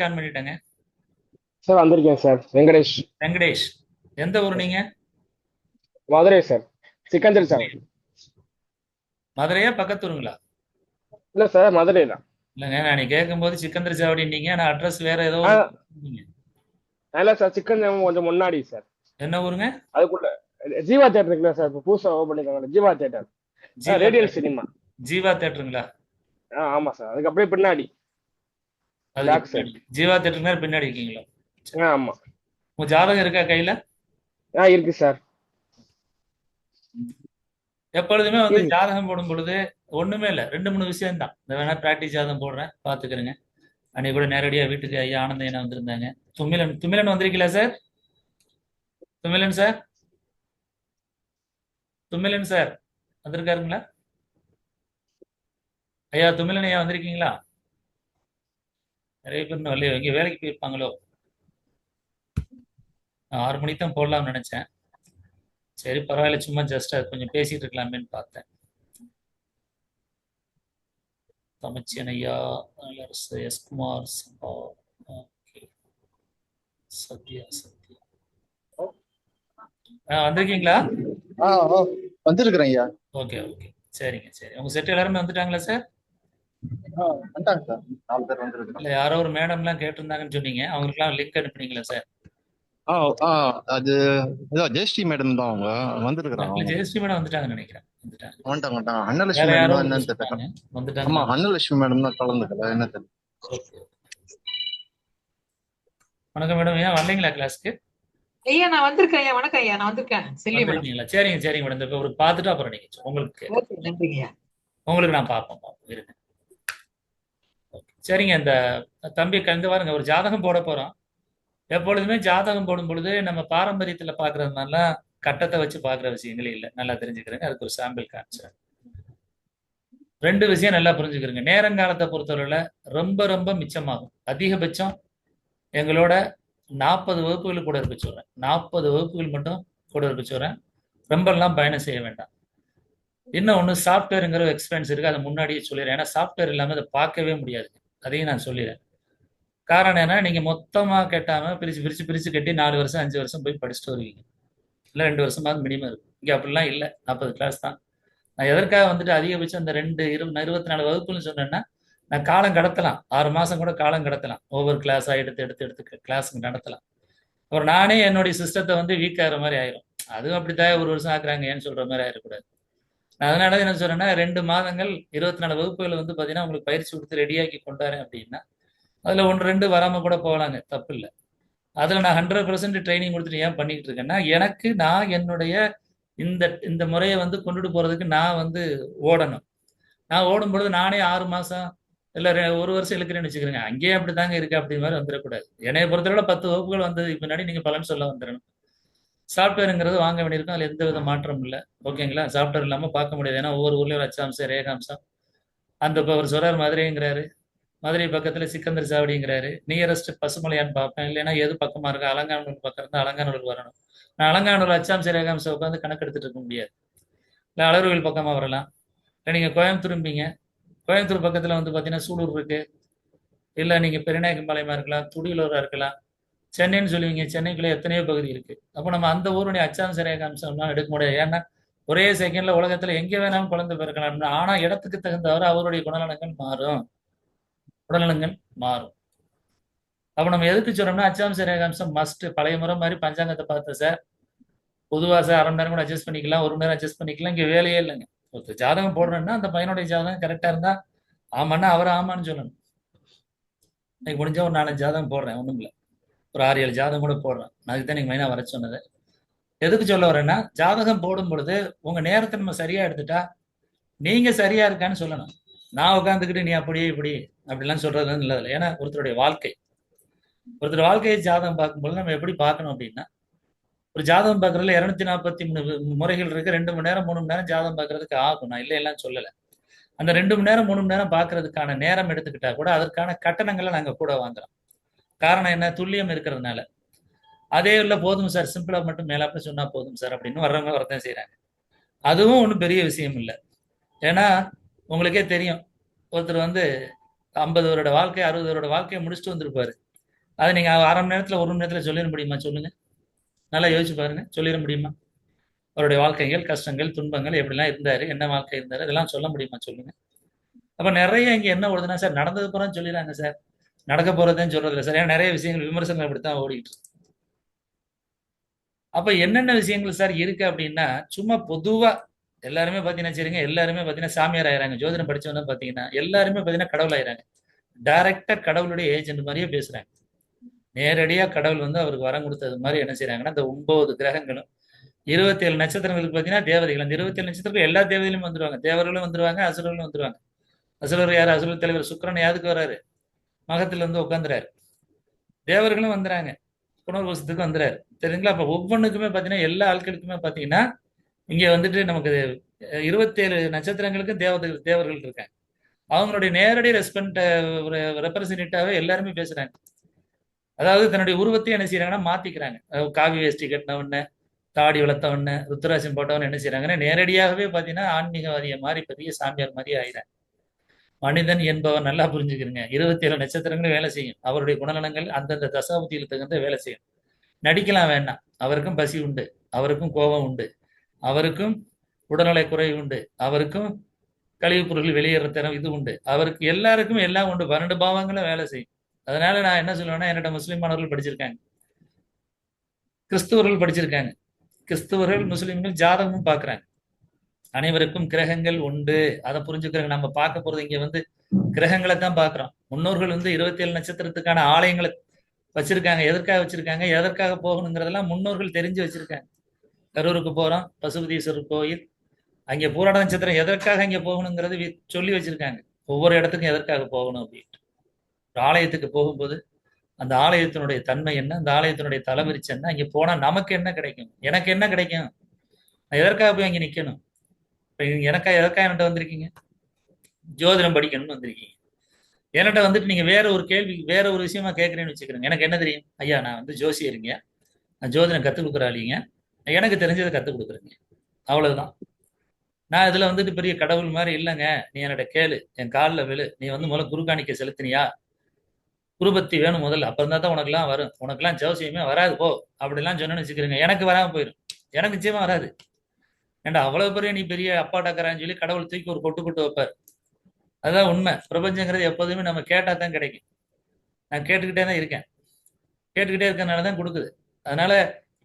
On பண்ணிட்டேங்க. Sir வந்திருக்கேன் sir. Venkatesh. Venkatesh. எந்த ஊர் நீங்க? மதுரை சார். சிக்கந்தர் சார். மதுரையா பக்கத்தூருங்களா? இல்ல சார், மதுரை தான். இல்லைங்க, நான் நீ கேட்கும்போது சிக்கந்தர் சாவடின்னீங்க. நான் அட்ரஸ் வேற ஏதோ ஆ, ஒரு சொன்னீங்க. இல்ல சார், சிக்கந்தர் கொஞ்சம் முன்னாடி சார். என்ன ஊருங்க? அதுக்குள்ள ஜீவா தேட்டர் இருக்குல்ல சார், இப்போ புதுசா ஓப்பன் பண்ணிருக்காங்க Jeeva theatre. Jeeva radial theatre. Cinema. Jeeva தேட்டருங்களா? ஆமா சார், அதுக்கு அப்படியே பின்னாடி. அதுக்கு பேக் பின்னாடி சைடு. ஜீவா தேட்டருக்கு பின்னாடி இருக்கீங்களா? சரி. ஆமா. உங்க ஜாதகம் இருக்கா கையில? இருக்கு சார். எப்பொழுதுமே வந்து இருக்கு. ஜாதகம் போடும் பொழுது ஒண்ணுமே இல்லை, ரெண்டு மூணு விஷயம் தான். இந்த வேணா பிராக்டிஸ் ஜாதகம் போடுறேன், பாத்துக்கிறேங்க. அன்னைக்கு கூட நேரடியா வீட்டுக்கு ஐயா ஆனந்த ஐயா வந்திருந்தாங்க. துமிலன் துமிலன் வந்திருக்கீங்களா sir? Thumilan sir, Thumilan sir வந்திருக்காருங்களா? ஐயா துமிலன் ஐயா வந்திருக்கீங்களா? நிறைய பேர் இன்னும் வரலையோ, இங்கே வேலைக்கு போயிருப்பாங்களோ? நான் 6 மணிக்கு தான் போடலாம்னு நினைச்சேன். சரி பரவாயில்ல, சும்மா ஜஸ்ட் அது கொஞ்சம் பேசிட்டு இருக்கலாமேன்னு பார்த்தேன். தமிழ்ச்சன் ஐயா, அலரசு, எஸ் குமார், சம்பா, ஓகே, சத்யா சத்யா வந்திருக்கீங்களா? ஆ ஆ வந்திருக்கிறேன் ஐயா. ஓகே ஓகே, சரிங்க சரி. உங்க செட் எல்லாருமே வந்துட்டாங்களா சார்? வந்துட்டாங்க சார். 4 பேர் வந்திருக்கிறோம். இல்லை, யாரோ ஒரு மேடம்லாம் கேட்டிருந்தாங்கன்னு சொன்னீங்க, அவங்களுக்குலாம் லிங்க் அனுப்புனீங்களா சார்? ஆ ஆ அது ஏதோ ஜெயஸ்ரீ மேடம் தான் அவங்க வந்திருக்கிறாங்க. இல்லை, அவங்க ஜெயஸ்ரீ மேடம் வந்துட்டாங்கன்னு நினைக்கிறேன். வந்துட்டாங்க. வந்துட்டாங்க வந்துட்டாங்க. வேற அன்னலட்சுமி மேடம் யாரோ தான் ஒருத்தர் என்னன்னு தெரியல. சொன்னாங்க ஆமா, வந்துட்டாங்கன்னு. அன்னலட்சுமி மேடம் தான் கலந்துக்கல என்ன தெரியல. ஓகே. வணக்கம் மேடம், ஏன் வரலைங்களா கிளாஸ்க்கு? ஐயா நான் வந்திருக்கேன் ஐயா. வணக்கம் ஐயா, நான் வந்திருக்கேன். செல்வி மேடம். வந்திருக்கீங்களா? சரிங்க சரிங்க மேடம். இந்த ஒரு பார்த்துட்டு அப்புறம் நீங்க உங்களுக்கு கேட்குறேன். ஓகே, நன்றிங்க ஐயா. உங்களுக்கு நான் பார்ப்போம் இருங்க. ஓகே சரிங்க. இந்த தம்பி கலந்து வாருங்க, ஒரு ஜாதகம் போட போறோம். எப்பொழுதுமே ஜாதகம் போடும் பொழுது நம்ம பாரம்பரியத்துல பாக்குறது மாதிரிலாம் கட்டத்தை வச்சு பாக்குற விஷயங்களே இல்லை, நல்லா தெரிஞ்சுக்கிறேங்க. அதுக்கு ஒரு சாம்பிள் காமிச்சேன். ரெண்டு விஷயம் நல்லா புரிஞ்சுக்கிறேங்க. நேரங்காலத்தை பொறுத்தவரையில ரொம்ப ரொம்ப மிச்சமாகும். அதிகபட்சம் எங்களோட 40 வகுப்புகள் கூட இருக்க சொல்றேன். 40 வகுப்புகள் மட்டும் கூட இருக்க சொல்றேன். ரொம்ப எல்லாம் பயணம் செய்ய வேண்டாம். இன்னும் ஒன்று, சாஃப்ட்வேருங்கிற எக்ஸ்பென்ஸ் இருக்கு, அதை முன்னாடியே சொல்லிடுறேன். ஏன்னா சாஃப்ட்வேர் இல்லாமல் அதை பார்க்கவே முடியாது. அதையும் நான் சொல்லிடுறேன். காரணம் என்ன, நீங்க மொத்தமா கட்டாம பிரிச்சு பிரிச்சு பிரிச்சு கட்டி 4 வருஷம் 5 வருஷம் போய் படிச்சுட்டு வருவீங்க. இல்லை 2 வருஷமாவது மினிமம் இருக்கும். இங்கே அப்படிலாம் இல்லை, 40 கிளாஸ் தான். நான் எதற்காக வந்துட்டு அதிகபட்சம் இந்த 24 வகுப்புன்னு சொன்னேன்னா, நான் காலம் கடத்தலாம், 6 மாசம் கூட காலம் கடத்தலாம். ஒவ்வொரு கிளாஸாக எடுத்து எடுத்து எடுத்து கிளாஸுக்கு நடத்தலாம். அப்புறம் நானே என்னுடைய சிஸ்டத்தை வந்து வீக் ஆகிற மாதிரி ஆயிரும். அதுவும் அப்படித்தான், ஒரு வருஷம் ஆக்குறாங்க ஏன்னு சொல்ற மாதிரி ஆயிடக்கூடாது. நான் அதனால என்ன சொல்றேன்னா, 2 மாதங்கள் 24 வகுப்புகளை வந்து பார்த்தீங்கன்னா உங்களுக்கு பயிற்சி கொடுத்து ரெடியாக்கி கொண்டாரேன் அப்படின்னா, அதில் ஒன்று ரெண்டு வராமல் கூட போகலாங்க, தப்பு இல்லை. அதில் நான் 100% ட்ரைனிங் கொடுத்துட்டு ஏன் பண்ணிக்கிட்டு இருக்கேன்னா, எனக்கு நான் என்னுடைய இந்த இந்த முறையை வந்து கொண்டுட்டு போகிறதுக்கு நான் வந்து ஓடணும். நான் ஓடும்பொழுது நானே 6 மாதம் இல்லை ஒரு வருஷம் இழுக்கிறேன்னு வச்சுக்கிறேங்க, அங்கேயே அப்படி தாங்க இருக்கு அப்படிங்கிற மாதிரி வந்துடக்கூடாது. என்னைய பொறுத்தவரை 10 வகுப்புகள் வந்ததுக்கு பின்னாடி நீங்கள் பலன் சொல்ல வந்துடணும். சாஃப்ட்வேருங்கிறது வாங்க வேண்டியிருக்கும், அதில் எந்த வித மாற்றமும் இல்லை. ஓகேங்களா? சாஃப்ட்வேர் இல்லாமல் பார்க்க முடியாது. ஏன்னா ஒவ்வொரு ஊர்லேயும் ஒரு அச்சாம்சம் ரேகாம்சம். அந்த இப்போ அவர் சொல்கிறார் மதுரைங்கிறாரு, மதுரை பக்கத்தில் சிக்கந்தர் சாவடிங்கிறாரு. நியரஸ்ட் பசுமலையான்னு பார்ப்பேன், இல்லைன்னா எது பக்கமாக இருக்கு, அலங்காநல்லூர் பக்கம் இருந்தால் அலங்காநல்லூர் வரணும். நான் அலங்காநல்லூர் அச்சாம்ச ரேகாம்சம் உட்காந்து கணக்கு எடுத்துட்டு இருக்க முடியாது. இல்லை அலர்வேல் பக்கமாக வரலாம். இல்லை நீங்கள் கோயம்புத்தூர்ம்பீங்க, கோயம்புத்தூர் பக்கத்தில் வந்து பார்த்தீங்கன்னா சூலூர் இருக்கு. இல்லை நீங்கள் பெருநாயக்கம்பாளையமா இருக்கலாம், துடியலூராக இருக்கலாம். சென்னைன்னு சொல்லுவீங்க, சென்னைக்குள்ளே எத்தனையோ பகுதி இருக்கு. அப்போ நம்ம அந்த ஊருடைய அச்சாம்ச ரேகாம்சம்லாம் எடுக்க முடியாது. ஏன்னா ஒரே செகண்ட்ல உலகத்துல எங்கே வேணாலும் குழந்தை பிறக்கலாம். ஆனா இடத்துக்கு தகுந்தவரை அவருடைய குணநலங்கள் மாறும், உடல்நலங்கள் மாறும். அப்ப நம்ம எதுக்கு சொல்றோம்னா, அச்சாம்ச ரேகாம்சம் மஸ்ட். பழைய முறை மாதிரி பஞ்சாங்கத்தை பார்த்தேன் சார், பொதுவா சார் 1/2 மணி நேரம் கூட அட்ஜஸ்ட் பண்ணிக்கலாம், 1 மணி நேரம் அட்ஜஸ்ட் பண்ணிக்கலாம், இங்க வேலையே இல்லைங்க. ஒருத்தர் ஜாதகம் போடுறேன்னா அந்த பையனுடைய ஜாதகம் கரெக்டா இருந்தா ஆமான்னா அவர் ஆமான்னு சொல்லணும். இன்னைக்கு முடிஞ்ச ஒரு 4 ஜாதகம் போடுறேன், ஒண்ணும் இல்லை, ஒரு 6 7 ஜாதகம் கூட போடுறேன். அதுக்கு தான் நீங்க மெயினா வர சொன்னது. எதுக்கு சொல்ல வரேன்னா, ஜாதகம் போடும் பொழுது உங்க நேரத்தை நம்ம சரியா எடுத்துட்டா நீங்க சரியா இருக்கான்னு சொல்லணும். நான் உட்காந்துக்கிட்டு நீ அப்படியே இப்படி அப்படிலாம் சொல்றது வந்து நல்லதில்லை. ஏன்னா ஒருத்தருடைய வாழ்க்கை, ஒருத்தர் வாழ்க்கையை ஜாதகம் பார்க்கும்போது நம்ம எப்படி பார்க்கணும் அப்படின்னா, ஒரு ஜாதகம் பார்க்கறதுல 243 முறைகள் இருக்கு. 2 மணி நேரம் 3 மணி நேரம் ஜாதகம் பார்க்கறதுக்கு ஆகும், நான் இல்லை எல்லாம் சொல்லலை. அந்த 2 மணி நேரம் 3 மணி நேரம் பார்க்கறதுக்கான நேரம் எடுத்துக்கிட்டா கூட அதற்கான கட்டணங்களை நாங்க கூட வாங்குறோம். காரணம் என்ன, துல்லியம் இருக்கிறதுனால. அதே இல்லை போதும் சார், சிம்பிளா மட்டும் மேலாப்புல சொன்னா போதும் சார் அப்படின்னு வர்றவங்க வரத்தான் செய்யறாங்க. அதுவும் ஒன்றும் பெரிய விஷயம் இல்லை. ஏன்னா உங்களுக்கே தெரியும், ஒருத்தர் வந்து 50 வருட வாழ்க்கை 60 வருட வாழ்க்கையை முடிச்சுட்டு வந்திருப்பாரு. அதை நீங்க அரை மணி நேரத்துல 1 மணி நேரத்துல சொல்லிட முடியுமா? சொல்லுங்க. நல்லா யோசிச்சு பாருங்க. சொல்லிட முடியுமா? அவருடைய வாழ்க்கைகள், கஷ்டங்கள், துன்பங்கள் எப்படிலாம் இருந்தாரு, என்ன வாழ்க்கை இருந்தாரு, இதெல்லாம் சொல்ல முடியுமா? சொல்லுங்க. அப்ப நிறைய இங்க என்ன ஓடுதுன்னா சார், நடந்தது பூரா சொல்லிடுறாங்க சார், நடக்க போறதுன்னு சொல்றது இல்லை சார். ஏன்னா நிறைய விஷயங்கள் விமர்சனங்கள் அப்படித்தான் ஓடிட்டு இருக்கு. அப்ப என்னென்ன விஷயங்கள் சார் இருக்கு அப்படின்னா, சும்மா பொதுவா எல்லாருமே பாத்தீங்கன்னா சரிங்க, எல்லாருமே பாத்தீங்கன்னா சாமியார் ஆயிராங்க. ஜோதிடம் படிச்சவங்க பாத்தீங்கன்னா எல்லாருமே பாத்தீங்கன்னா கடவுள் ஆயிராங்க. டைரக்டா கடவுளுடைய ஏஜென்ட் மாதிரியே பேசுறாங்க. நேரடியா கடவுள் வந்து அவருக்கு வரம் கொடுத்தது மாதிரி என்ன செய்றாங்கன்னா, இந்த 9 கிரகங்களும் 27 நட்சத்திரங்களுக்கு பாத்தீங்கன்னா தேவதைகள். அந்த 27 நட்சத்திரங்கள் எல்லா தேவதையிலும் வந்துருவாங்க. தேவர்களும் வந்துருவாங்க, அசுரர்களும் வந்துருவாங்க. அசுரர் யாரு? அசுரர் தலைவர் சுக்கிரன் யாருக்கு வராரு? மகத்துல வந்து உட்காந்துறாரு. தேவர்களும் வந்துறாங்க, புனர்வசத்துக்கு வந்துறாரு. தெரியுங்களா? அப்ப ஒவ்வொன்றுக்குமே பாத்தீங்கன்னா எல்லா ஆட்களுக்குமே பாத்தீங்கன்னா இங்க வந்துட்டு நமக்கு 27 நட்சத்திரங்களுக்கு தேவர்கள் இருக்காங்க. அவங்களுடைய நேரடி ரெப்ரசன்டேட்டிவாவே எல்லாருமே பேசுறாங்க. அதாவது தன்னுடைய உருவத்தை என்ன செய்யறாங்கன்னா மாத்திக்கிறாங்க. காவி வேஷ்டி கட்டினவன, தாடி வளர்த்தவன, ருத்ராட்சம் போட்டவன் என்ன செய்யறாங்கன்னா நேரடியாகவே பாத்தீங்கன்னா ஆன்மீகவாதிய மாதிரி பெரிய சாமியார் மாதிரி ஆயிறாங்க. மனிதன் என்பவன் நல்லா புரிஞ்சுக்கிறங்க, 27 நட்சத்திரங்களும் வேலை செய்யும். அவருடைய குணநலங்கள் அந்தந்த தசாபுத்தியில் தகுந்த வேலை செய்யும். நடிக்கலாம் வேண்டாம். அவருக்கும் பசி உண்டு, அவருக்கும் கோபம் உண்டு, அவருக்கும் உடல்நலை குறைவு உண்டு, அவருக்கும் கழிவுப் பொருட்கள் வெளியேற திறம் இது உண்டு. அவருக்கு எல்லாருக்கும் எல்லாம் உண்டு. 12 பாவங்களும் வேலை செய்யும். அதனால நான் என்ன சொல்லுவேன்னா, என்னோட முஸ்லிம் மாணவர்கள் படிச்சிருக்காங்க, கிறிஸ்துவர்கள் படிச்சிருக்காங்க. கிறிஸ்துவர்கள் முஸ்லிம்கள் ஜாதகமும் பார்க்கறாங்க. அனைவருக்கும் கிரகங்கள் உண்டு. அதை புரிஞ்சுக்கிறாங்க. நம்ம பார்க்க போறது இங்க வந்து கிரகங்களை தான் பார்க்கிறோம். முன்னோர்கள் வந்து 27 நட்சத்திரத்துக்கான ஆலயங்களை வச்சிருக்காங்க. எதற்காக வச்சிருக்காங்க, எதற்காக போகணுங்கிறதெல்லாம் முன்னோர்கள் தெரிஞ்சு வச்சிருக்காங்க. கரூருக்கு போறோம், பசுபதீஸ்வரர் கோயில், அங்கே பூராட நட்சத்திரம் எதற்காக இங்க போகணுங்கிறது சொல்லி வச்சிருக்காங்க. ஒவ்வொரு இடத்துக்கும் எதற்காக போகணும் அப்படின்ட்டு. ஒரு ஆலயத்துக்கு போகும்போது அந்த ஆலயத்தினுடைய தன்மை என்ன, அந்த ஆலயத்தினுடைய தலைவிரிச்சு என்ன, அங்கே போனா நமக்கு என்ன கிடைக்கும், எனக்கு என்ன கிடைக்கும், நான் எதற்காக போய் அங்கே நிக்கணும். இப்ப எதற்காக என்கிட்ட வந்திருக்கீங்க? ஜோதிடம் படிக்கணும்னு வந்திருக்கீங்க. என்கிட்ட வந்துட்டு நீங்க வேற ஒரு கேள்வி, வேற ஒரு விஷயமா கேட்கறேன்னு வச்சுக்கிறேங்க. எனக்கு என்ன தெரியும்? ஐயா நான் வந்து ஜோசியருங்க, நான் ஜோதிடம் கத்துக் கொடுக்குறாளிங்க, எனக்கு தெரிஞ்சதை கத்துக் கொடுக்குறேங்க, அவ்வளவுதான். நான் இதுல வந்துட்டு பெரிய கடவுள் மாதிரி இல்லைங்க. நீ என்னோட கேளு, என் காலில் விழு, நீ வந்து முதல்ல குருகாணிக்க செலுத்தினியா, குருபக்தி வேணும் முதல்ல, அப்புறம் தான் உனக்குலாம் வரும், உனக்குலாம் ஜோசியமே வராது போ அப்படிலாம் சொன்னேன்னு வச்சுக்கிறேங்க. எனக்கு வராம போயிடும், எனக்கு நிச்சயமா வராது. ஏண்டா அவ்வளவு பெரிய நீ பெரிய அப்பா டக்கறான்னு சொல்லி கடவுள் தூக்கி ஒரு கொட்டு கொட்டு வைப்பார். அதுதான் உண்மை. பிரபஞ்சங்கிறது எப்போதுமே நம்ம கேட்டா தான் கிடைக்கும். நான் கேட்டுக்கிட்டே தான் இருக்கேன், கேட்டுக்கிட்டே இருக்கறனால தான் கொடுக்குது. அதனால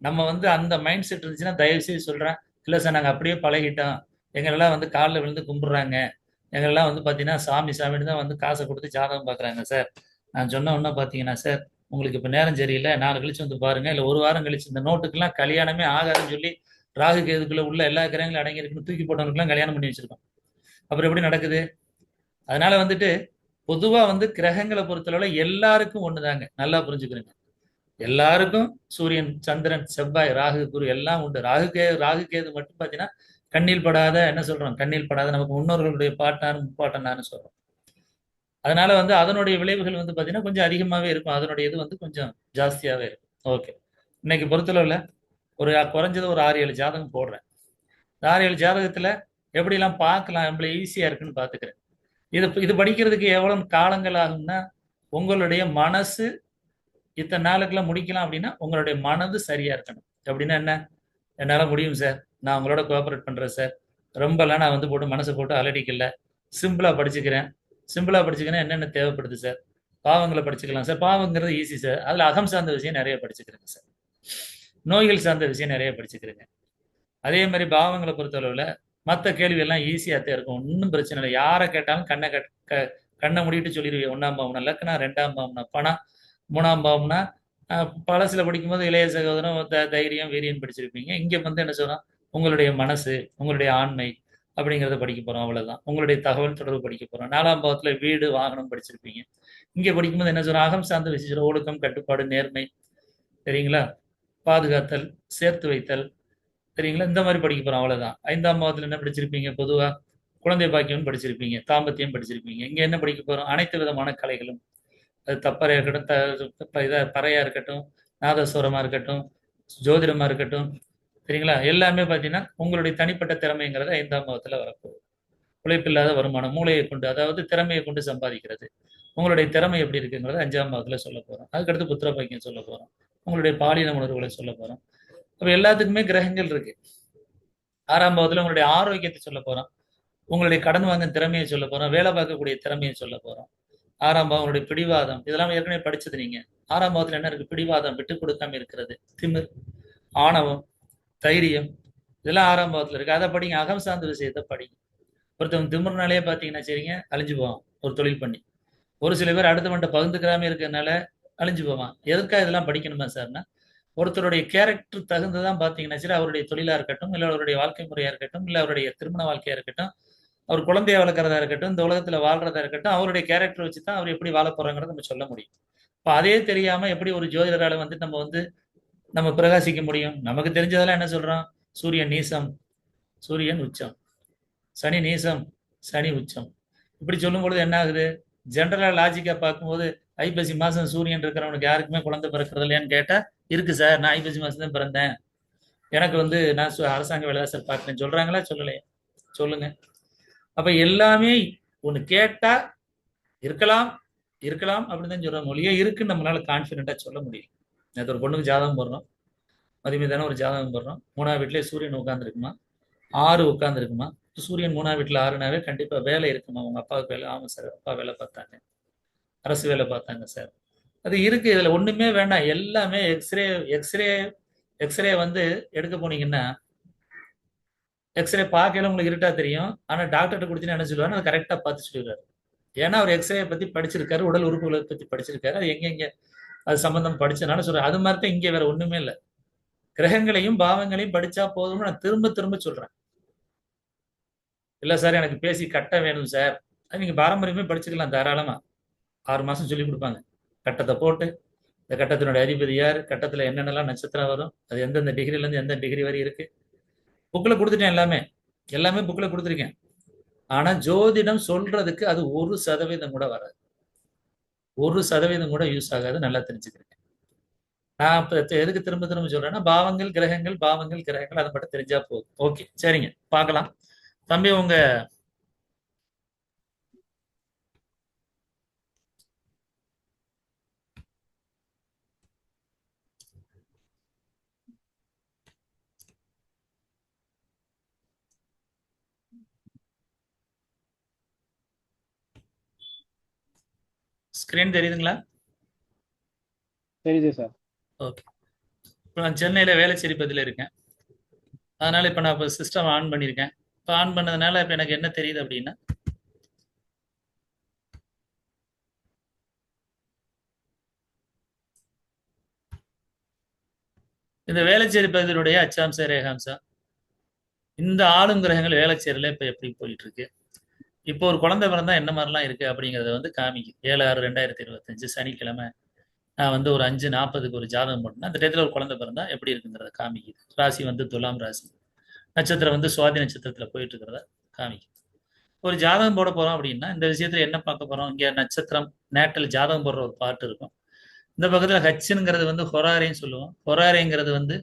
நம்ம வந்து அந்த மைண்ட் செட் இருந்துச்சுன்னா தயவு செய்து சொல்றேன், இல்லை சார் நாங்கள் அப்படியே பழகிட்டோம், எங்களெல்லாம் வந்து காலில் விழுந்து கும்பிடுறாங்க, எங்களெல்லாம் வந்து பார்த்தீங்கன்னா சாமி சாமின்னு தான் வந்து காசை கொடுத்து ஜாதகம் பார்க்குறாங்க சார். நான் சொன்ன உடனே பார்த்தீங்கன்னா சார் உங்களுக்கு இப்போ நேரம் சரியில்லை, நாலு கழிச்சு வந்து பாருங்க, இல்லை ஒரு வாரம் கழிச்சு, இந்த நோட்டுக்கெல்லாம் கல்யாணமே ஆகாதுன்னு சொல்லி ராகு கேதுக்குள்ள உள்ள எல்லா கிரகங்களும் அடங்கியிருக்குன்னு தூக்கி போட்டவனுக்குலாம் கல்யாணம் பண்ணி வச்சிருக்கோம். அப்புறம் எப்படி நடக்குது? அதனால வந்துட்டு பொதுவா வந்து கிரகங்களை பொறுத்தளவுல எல்லாருக்கும் ஒண்ணுதாங்க, நல்லா புரிஞ்சுக்கிறேங்க. எல்லாருக்கும் சூரியன், சந்திரன், செவ்வாய், ராகு, குரு எல்லாம் உண்டு. ராகு கேது மட்டும் பார்த்தீங்கன்னா கண்ணில் படாத, என்ன சொல்றோம், கண்ணில் படாத நமக்கு முன்னோர்களுடைய பாட்டான்னு முப்பாட்டனான்னு சொல்றோம். அதனால வந்து அதனுடைய விளைவுகள் வந்து பார்த்தீங்கன்னா கொஞ்சம் அதிகமாகவே இருக்கும். அதனுடைய இது வந்து கொஞ்சம் ஜாஸ்தியாகவே இருக்கும். ஓகே, இன்னைக்கு பொறுத்தளவில் ஒரு குறைஞ்சது ஒரு 6-7 ஜாதகம் போடுறேன். இந்த 6-7 ஜாதகத்துல எப்படிலாம் பார்க்கலாம், நம்மள ஈஸியா இருக்குன்னு பார்த்துக்கிறேன். இது படிக்கிறதுக்கு எவ்வளவு காலங்கள் ஆகும்னா, உங்களுடைய மனசு இத்தனை நாளுக்குள்ள முடிக்கலாம் அப்படின்னா உங்களுடைய மனது சரியா இருக்கணும். அப்படின்னா என்ன? என்னால முடியும் சார், நான் உங்களோட கோஆபரேட் பண்றேன் சார், ரொம்பலாம் நான் வந்து போட்டு மனசை போட்டு அலடிக்கல, சிம்பிளா படிச்சுக்கிறேன். சிம்பிளா படிச்சுக்கிறேன், என்னென்ன தேவைப்படுது சார், பாவங்களை படிச்சுக்கலாம் சார், பாவங்கிறது ஈஸி சார், அதுல அகம் சார்ந்த விஷயம் நிறைய படிச்சுக்கிறேங்க சார், நோய்கள் சார்ந்த விஷயம் நிறைய படிச்சுக்கிறேங்க. அதே மாதிரி பாவங்களை பொறுத்தளவுல மற்ற கேள்வி எல்லாம் ஈஸியா தான் இருக்கும், ஒன்றும் பிரச்சனை இல்லை. யாரை கேட்டாலும் கண்ணை மூடிட்டு சொல்லிடுவீங்க. 1ஆம் பாவம்னா லக்னா, 2ஆம் பாவம்னா பணம், 3ஆம் பாவம்னா பழசுல படிக்கும்போது இளைய சகோதரம், தைரியம், வீரியம் படிச்சிருப்பீங்க. இங்க வந்து என்ன சொல்றோம், உங்களுடைய மனசு, உங்களுடைய ஆண்மை அப்படிங்கிறத படிக்க போறோம், அவ்வளவுதான். உங்களுடைய தகவல் தொடர்பு படிக்க போறோம். 4ஆம் பாவத்துல வீடு, வாகனம் படிச்சிருப்பீங்க. இங்க படிக்கும்போது என்ன சொல்றோம், அகம் சார்ந்த விஷயம், ஒழுக்கம், கட்டுப்பாடு, நேர்மை, சரிங்களா, பாதுகாத்தல், சேர்த்து வைத்தல், சரிங்களா, இந்த மாதிரி படிக்க போறோம், அவ்வளவுதான். 5ஆம் பாவத்துல என்ன படிச்சிருப்பீங்க, பொதுவா குழந்தை பாக்கியம் படிச்சிருப்பீங்க, தாம்பத்தியம் படிச்சிருப்பீங்க. இங்க என்ன படிக்க போறோம், அனைத்து விதமான கலைகளும், அது தப்பறையா இருக்கட்டும், பறையா இருக்கட்டும், நாதஸ்வரமா இருக்கட்டும், ஜோதிடமா இருக்கட்டும், சரிங்களா, எல்லாமே பார்த்தீங்கன்னா உங்களுடைய தனிப்பட்ட திறமைங்கிறது 5ஆம் பாவத்துல வரப்போகுது. உழைப்பில்லாத வருமானம், மூளையை கொண்டு, அதாவது திறமையை கொண்டு சம்பாதிக்கிறது. உங்களுடைய திறமை எப்படி இருக்குங்கிறத 5ஆம் பாவத்துல சொல்ல போறோம். அதுக்கடுத்து புத்திர பாக்கியம் சொல்ல போறோம். உங்களுடைய பாலின உணர்வுகளை சொல்ல போறோம். அப்ப எல்லாத்துக்குமே கிரகங்கள் இருக்கு. 6ஆம் பாவத்துல உங்களுடைய ஆரோக்கியத்தை சொல்ல போறோம். உங்களுடைய கடன் வாங்கும் திறமையை சொல்ல போறோம். வேலை பார்க்கக்கூடிய திறமையை சொல்ல போறோம். 6ஆம் பாவம் உங்களுடைய பிடிவாதம், இதெல்லாம் ஏற்கனவே படிச்சது நீங்க. 6ஆம் பாவத்துல என்ன இருக்கு? பிடிவாதம், விட்டு கொடுக்காம இருக்கிறது, திமிர், ஆணவம், தைரியம், இதெல்லாம் 6ஆம் பாவத்துல இருக்கு. அதை படிங்க. அகம் சார்ந்த விஷயத்தை படிங்க. ஒருத்தவங்க திமிர்னாலே பாத்தீங்கன்னா சரிங்க, அழிஞ்சு போவான் ஒரு தொழில் பண்ணி. ஒரு சில பேர் அடுத்தவன்ட்ட பகிர்ந்துக்கிறாம இருக்கிறதுனால அழிஞ்சு போவான். எதுக்காக இதெல்லாம் படிக்கணுமா சார்னா, ஒருத்தருடைய கேரக்டர் தகுந்துதான் பாத்தீங்கன்னா சரி, அவருடைய தொழிலா இருக்கட்டும், இல்ல அவருடைய வாழ்க்கை முறையா இருக்கட்டும், இல்ல அவருடைய திருமண வாழ்க்கையா இருக்கட்டும், அவர் குழந்தைய வளர்க்கறதா இருக்கட்டும், இந்த உலகத்துல வாழ்றதா இருக்கட்டும், அவருடைய கேரக்டர் வச்சு தான் அவர் எப்படி வாழ போறாங்கிறத நம்ம சொல்ல முடியும். இப்ப அதே தெரியாம எப்படி ஒரு ஜோதிடரால நம்ம பிரகாசிக்க முடியும்? நமக்கு தெரிஞ்சதெல்லாம் என்ன சொல்றோம்? சூரியன் நீசம், சூரியன் உச்சம், சனி நீசம், சனி உச்சம். இப்படி சொல்லும் பொழுது என்ன ஆகுது? ஜென்ரலா லாஜிக்கா பார்க்கும்போது ஐப்பசி மாசம் சூரியன் இருக்கிறவனுக்கு யாருக்குமே குழந்தை பிறக்கிறது இல்லையான்னு கேட்டா, இருக்கு சார், நான் ஐப்பசி மாசம் தான் பிறந்தேன், எனக்கு நான் அரசாங்க வேலை தான் சார் பார்க்கிறேன் சொல்றாங்களா? சொல்லலையா? சொல்லுங்க. அப்ப எல்லாமே ஒண்ணு கேட்டா இருக்கலாம், இருக்கலாம் அப்படின்னு தான் சொல்ற மொழியே இருக்குன்னு நம்மளால கான்பிடென்டா சொல்ல முடியும். நேற்று ஒரு பொண்ணுக்கு ஜாதகம் போடுறோம், மதிமீதான ஒரு ஜாதகம் போடுறோம். 3ஆவது வீட்டுல சூரியன் உட்கார்ந்துருக்குமா, 6 உட்கார்ந்துருக்குமா. சூரியன் 3ஆவது வீட்டுல 6னாவே கண்டிப்பா வேலை இருக்குமா. உங்க அப்பாவுக்கு வேலை? ஆமா சார், அப்பா வேலை பார்த்தாங்க, அரசு வேலை பார்த்தாங்க சார். அது இருக்கு, இதுல ஒண்ணுமே வேண்டாம். எல்லாமே எக்ஸ்ரே. எக்ஸ்ரே எக்ஸ்ரே எடுக்க போனீங்கன்னா, எக்ஸ்ரே பார்க்கல உங்களுக்கு இருட்டா தெரியும். ஆனா டாக்டர்கிட்ட கொடுத்தீங்கன்னா என்ன சொல்லுவாரு? அதை கரெக்டா பார்த்து சொல்லிடுவாரு. ஏன்னா அவர் எக்ஸ்ரே பத்தி படிச்சிருக்காரு, உடல் உறுப்புகளை பத்தி படிச்சிருக்காரு, அது எங்க அது சம்பந்தம் படிச்சனால சொல்றேன். அது மாதிரி தான் இங்க வேற ஒண்ணுமே இல்லை. கிரகங்களையும் பாவங்களையும் படிச்சா போதும்னு நான் திரும்ப திரும்ப சொல்றேன். இல்ல சார் எனக்கு பேசி கட்ட வேணும் சார், அது நீங்க பாரம்பரியமே படிச்சுக்கலாம் தாராளமா. 6 மாசம் சொல்லி கொடுப்பாங்க. கட்டத்தை போட்டு, இந்த கட்டத்தினுடைய அதிபதி யார், கட்டத்துல என்னென்னலாம் நட்சத்திரம் வரும், அது எந்தெந்த டிகிரில இருந்து எந்த டிகிரி வரை இருக்கு, புக்ல கொடுத்துட்டேன். எல்லாமே எல்லாமே புக்ல கொடுத்துருக்கேன். ஆனா ஜோதிடம் சொல்றதுக்கு அது 1% கூட வராது. 1% கூட யூஸ் ஆகாது. நல்லா தெரிஞ்சுக்கிறேன். நான் இப்ப எதுக்கு திரும்ப திரும்ப சொல்றேன்னா, பாவங்கள் கிரகங்கள், பாவங்கள் கிரகங்கள், அதை மட்டும் தெரிஞ்சா போதும். ஓகே, சரிங்க, பார்க்கலாம். தம்பி உங்க ஸ்கிரீன் தெரியுதுங்களா? தெரியுது சார். ஓகே. இப்போ நான் சென்னையில வேளச்சேரி பகுதியில் இருக்கேன். அதனால இப்போ நான் இப்போ சிஸ்டம் ஆன் பண்ணியிருக்கேன். இப்போ ஆன் பண்ணதுனால இப்போ எனக்கு என்ன தெரியுது அப்படின்னா, இந்த வேளச்சேரி பகுதியினுடைய அச்சாம்ச ரேகாம்சம், இந்த ஆளும் கிரகங்கள் வேளச்சேரியில இப்போ எப்படி போயிட்டு இருக்கு, இப்போ ஒரு குழந்தை பிறந்தா என்ன மாதிரிலாம் இருக்கு அப்படிங்கிறத காமிக்கும். 7/6/2025 சனிக்கிழமை நான் ஒரு 5:40க்கு ஒரு ஜாதகம் போட்டேன்னா, அந்த டயத்துல ஒரு குழந்தை பிறந்தா எப்படி இருக்குங்கிறத காமிக்குது. ராசி துலாம் ராசி, நட்சத்திரம் சுவாதி நட்சத்திரத்துல போயிட்டு இருக்கிறத காமிக்கும். ஒரு ஜாதகம் போட போறோம் அப்படின்னா, இந்த விஷயத்துல என்ன பார்க்க போறோம்? இங்க நட்சத்திரம் நேட்டல் ஜாதகம் போடுற ஒரு பாட்டு இருக்கும். இந்த பக்கத்துல ஹச்சுங்கிறது ஹொராரேன்னு சொல்லுவோம். ஹொராரேங்கிறது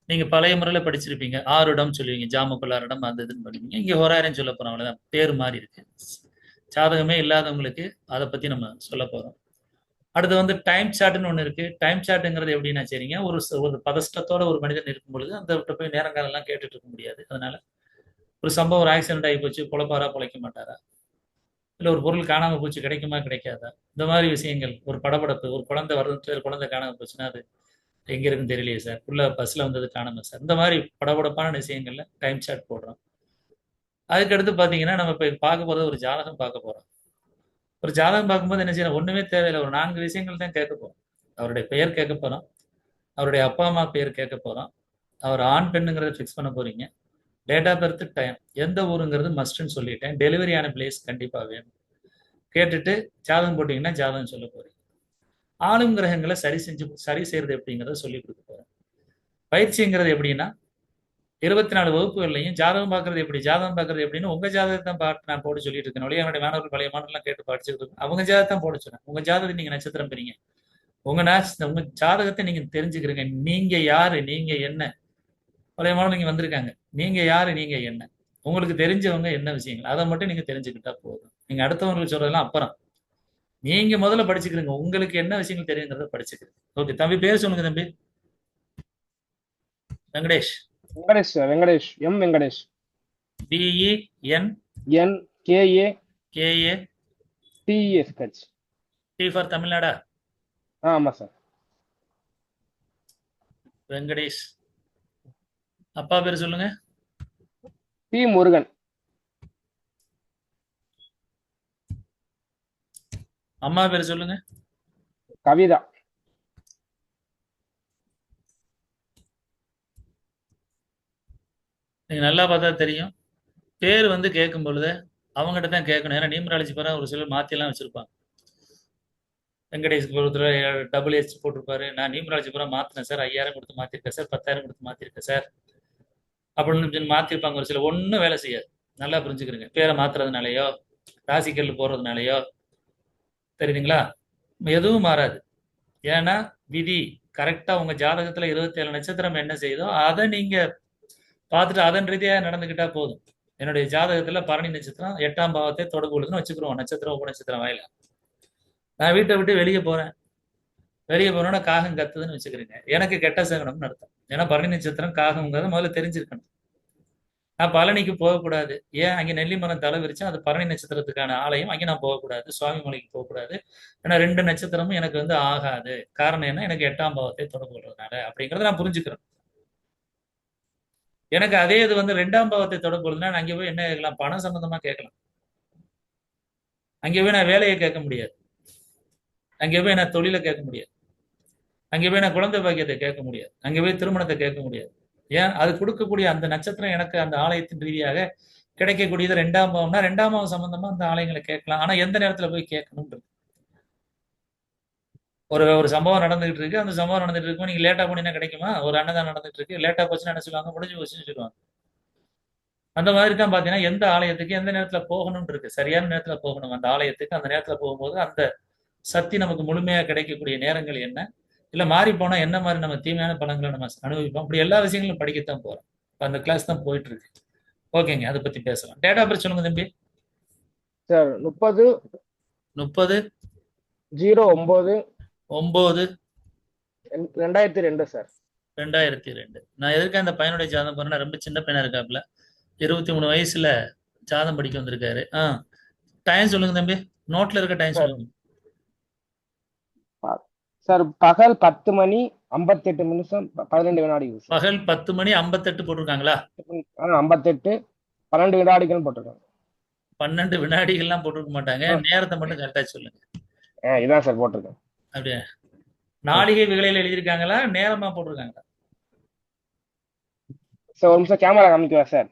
நீங்க பழைய முறையில படிச்சிருப்பீங்க, ஆறுடம் சொல்லுவீங்க, ஜாமக்குள்ளாரிடம் அந்த இதுன்னு பண்ணுவீங்க. இங்க ஹொராரேன்னு சொல்ல போறோம், அவ்வளவுதான். பேர் மாதிரி இருக்கு. ஜாதகமே இல்லாதவங்களுக்கு அதை பத்தி நம்ம சொல்ல போறோம். அடுத்து டைம் சார்ட்னு ஒண்ணு இருக்கு. டைம் சார்ட்ங்கிறது எப்படின்னா சரிங்க, ஒரு பதஷ்டத்தோட ஒரு மனிதன் இருக்கும் பொழுது அந்த போய் நேரங்காலம் எல்லாம் கேட்டுட்டு இருக்க முடியாது. அதனால ஒரு சம்பவம், ஒரு ஆக்சிடென்ட் ஆகி போச்சு, பொழைப்பாரா பொழைக்க மாட்டாரா, இல்ல ஒரு பொருள் காணாம போச்சு, கிடைக்குமா கிடைக்காதா, இந்த மாதிரி விஷயங்கள், ஒரு படபடப்பு, ஒரு குழந்தை வருது, குழந்தை காணாம போச்சுன்னா அது எங்க இருக்குன்னு தெரியலையே சார், உள்ள பஸ்ல வந்தது காணாம சார், இந்த மாதிரி படபடப்பான விஷயங்கள்ல டைம் சார்ட் போடுறோம். அதுக்கடுத்து பாத்தீங்கன்னா நம்ம இப்ப பார்க்க போறது ஒரு ஜாதகம் பார்க்க போறோம். ஒரு ஜாதகம் பார்க்கும்போது என்ன செய்யணும்? ஒண்ணுமே தேவையில்லை, ஒரு 4 விஷயங்கள் தான் கேட்க போறோம். அவருடைய பெயர் கேட்க போறோம், அவருடைய அப்பா அம்மா பேர் கேட்க போறோம், அவர் ஆண் பெண்ணுங்கிறத ஃபிக்ஸ் பண்ண போறீங்க, டேட் ஆஃப் பர்த், டைம், எந்த ஊருங்கிறது மஸ்ட்ன்னு சொல்லிட்டேன், டெலிவரியான பிளேஸ் கண்டிப்பா வேணும். கேட்டுட்டு ஜாதகம் போட்டீங்கன்னா ஜாதகம் சொல்ல போறீங்க. ஆளும் கிரகங்களை சரி செய்யறது எப்படிங்கிறத சொல்லி கொடுக்க போறேன். பயிற்சிங்கிறது எப்படின்னா, 24 வகுப்புகள்லையும் ஜாதகம் பார்க்கறது எப்படி, ஜாதகம் பார்க்கறது எப்படின்னு உங்க ஜாதகத்தை தான் பார்த்து நான் போட சொல்லிட்டு இருக்கேன். என்னுடைய மாணவர்கள் பழைய மாணவர்கள்லாம் கேட்டு படிச்சுட்டு இருக்கேன். அவங்க ஜாதகத்தை போட சொன்னேன். உங்க ஜாதகத்தை நீங்க நட்சத்திரம் பெறீங்க, உங்க ஜாதகத்தை நீங்க தெரிஞ்சுக்கிறீங்க. நீங்க யாரு, நீங்க என்ன. பழைய மாணவர்கள் இங்க வந்திருக்காங்க. நீங்க யாரு, நீங்க என்ன. உங்களுக்கு தெரிஞ்சவங்க என்ன விஷயங்கள் அதை மட்டும் நீங்க தெரிஞ்சுக்கிட்டா போதும். நீங்க அடுத்தவங்களுக்கு சொல்றதெல்லாம் அப்புறம். நீங்க முதல்ல படிச்சுக்கிறீங்க, உங்களுக்கு என்ன விஷயங்கள் தெரியுங்கிறத படிச்சுக்கிறீங்க. ஓகே தம்பி, பேர் சொல்லுங்க தம்பி. Venkatesh. Venkatesh sir, Venkatesh, M Venkatesh. BEN NKA KA TESH. T for தமிழ்நாடா? ஆமா சார். வெங்கடேஷ். அப்பா பேர் சொல்லுங்க. P முருகன். அம்மா பேர் சொல்லுங்க. கவிதா. நீங்க நல்லா பார்த்தா தெரியும். பேர் வந்து கேட்கும் பொழுது அவங்ககிட்ட தான் கேட்கணும். ஏன்னா நியூமராலஜி பேரா ஒரு சிலர் மாத்திலாம் வச்சிருப்பாங்க. வெங்கடேஷ்க்கு ஒருத்தர் HH போட்டிருப்பாரு. நான் நியூமராலஜி பூரா மாத்தினேன் சார், 5000 கொடுத்து மாத்திருக்கேன் சார், 10,000 கொடுத்து மாத்திருக்கேன் சார் அப்படின்னு மாத்திருப்பாங்க. ஒரு சில ஒன்றும் வேலை செய்யாது. நல்லா புரிஞ்சுக்கிறீங்க. பேரை மாத்துறதுனாலயோ ராசிக்கல் போடுறதுனாலயோ தெரியுதுங்களா, எதுவும் மாறாது. ஏன்னா விதி கரெக்டா உங்க ஜாதகத்துல 27 நட்சத்திரம் என்ன செய்யுதோ அதை நீங்க பார்த்துட்டு அதன் ரீதியா நடந்துக்கிட்டா போதும். என்னுடைய ஜாதகத்துல பரணி நட்சத்திரம் 8ஆம் பாவத்தை தொடர்பு கொள்ளுதுன்னு வச்சுக்கிறோம், நட்சத்திரம் உப நட்சத்திரம் வாயில. நான் வீட்டை விட்டு வெளியே போறேன், வெளியே போனோன்னா காகம் கத்துதுன்னு வச்சுக்கிறீங்க, எனக்கு கெட்ட சகனம்னு அர்த்தம். ஏன்னா பரணி நட்சத்திரம் காகம்ங்கிறத முதல்ல தெரிஞ்சிருக்கணும். நான் பழனிக்கு போகக்கூடாது. ஏன்? அங்கே நெல்லி மரம் தலை விரிச்சா அது பரணி நட்சத்திரத்துக்கான ஆலயம், அங்கே நான் போகக்கூடாது. சுவாமி மலைக்கு போகக்கூடாது. ஏன்னா 2 நட்சத்திரமும் எனக்கு வந்து ஆகாது. காரணம் என்ன? எனக்கு 8ஆம் பாவத்தை தொடர்பு கொள்றதுனால அப்படிங்கிறத நான் புரிஞ்சுக்கிறேன். எனக்கு அதே இது வந்து 2ஆம் பாவத்தை தொடர்பு கொள்ளுதுன்னா நான் அங்கே போய் என்ன கேட்கலாம்? பணம் சம்பந்தமா கேட்கலாம். அங்கே போய் நான் வேலையை கேட்க முடியாது. அங்கே போய் நான் தொழிலை கேட்க முடியாது. அங்கே போய் நான் குழந்தை பாக்கியத்தை கேட்க முடியாது. அங்கே போய் திருமணத்தை கேட்க முடியாது. ஏன்? அது கொடுக்கக்கூடிய அந்த நட்சத்திரம் எனக்கு அந்த ஆலயத்தின் ரீதியாக கிடைக்கக்கூடியது 2ஆம் பாவம்னா 2ஆம் பாவம் சம்பந்தமா அந்த ஆலயங்களை கேட்கலாம். ஆனா எந்த நேரத்துல போய் கேட்கணும்ன்றது. ஒரு சம்பவம் நடந்துகிட்டு இருக்கு, அந்த சம்பவம் நடந்துட்டு இருக்கும், நீங்க லேட்டா போனீங்கன்னா கிடைக்குமா? ஒரு அன்னதானம் நடந்துட்டு இருக்கு, லேட்டா போச்சுன்னா என்ன சொல்லுவாங்க? முடிஞ்சு போச்சுன்னு சொல்லுவாங்க. அந்த மாதிரி தான் பாத்தீங்கன்னா எந்த ஆலயத்துக்கு எந்த நேரத்துல போகணும்னு இருக்கு. சரியான நேரத்துல போகணும் அந்த ஆலயத்துக்கு. அந்த நேரத்துல போகும்போது அந்த சக்தி நமக்கு முழுமையா கிடைக்கக்கூடிய நேரங்கள் என்ன, இல்ல மாறி போனா என்ன மாதிரி நம்ம தீமையான பலன்களை நம்ம அனுபவிப்போம், அப்படி எல்லா விஷயங்களும் படிக்கத்தான் போறோம். இப்ப அந்த கிளாஸ் தான் போயிட்டு இருக்கு. ஓகேங்க, அதை பத்தி பேசலாம். டேட் ஆஃப் பர்த் சொல்லுங்க தம்பி. Sir 30 30 09 9 2002 sir. 2002. நான் எதுக்கு அந்த பையனுடைய ஜாதகம் போறேன்னா, ரொம்ப சின்ன பையனா இருக்காப்புல, 23 வயசுல ஜாதகம் படிக்க வந்திருக்காரு. டைம் சொல்லுங்க தம்பி, நோட்ல இருக்க டைம் சொல்லுங்க. சார் பகல் 10 மணி 58 நிமிஷம் 12 வினாடிகள் சார். பகல் 10 மணி 58 போட்டிருக்காங்களா? 58 12 வினாடிகள் போட்டிருக்காங்க. 12 வினாடிகள்லாம் போட்டிருக்க மாட்டாங்க. நேரத்தை மட்டும் கரெக்டா சொல்லுங்க. இதான் சார் போட்டிருக்கேன். அப்படியே நாளிகை விகளையில எழுதியிருக்காங்களா, நேரமா போட்டிருக்காங்களா? சார் ஒரு நிமிஷம் கேமரா காமிக்குவா சார்?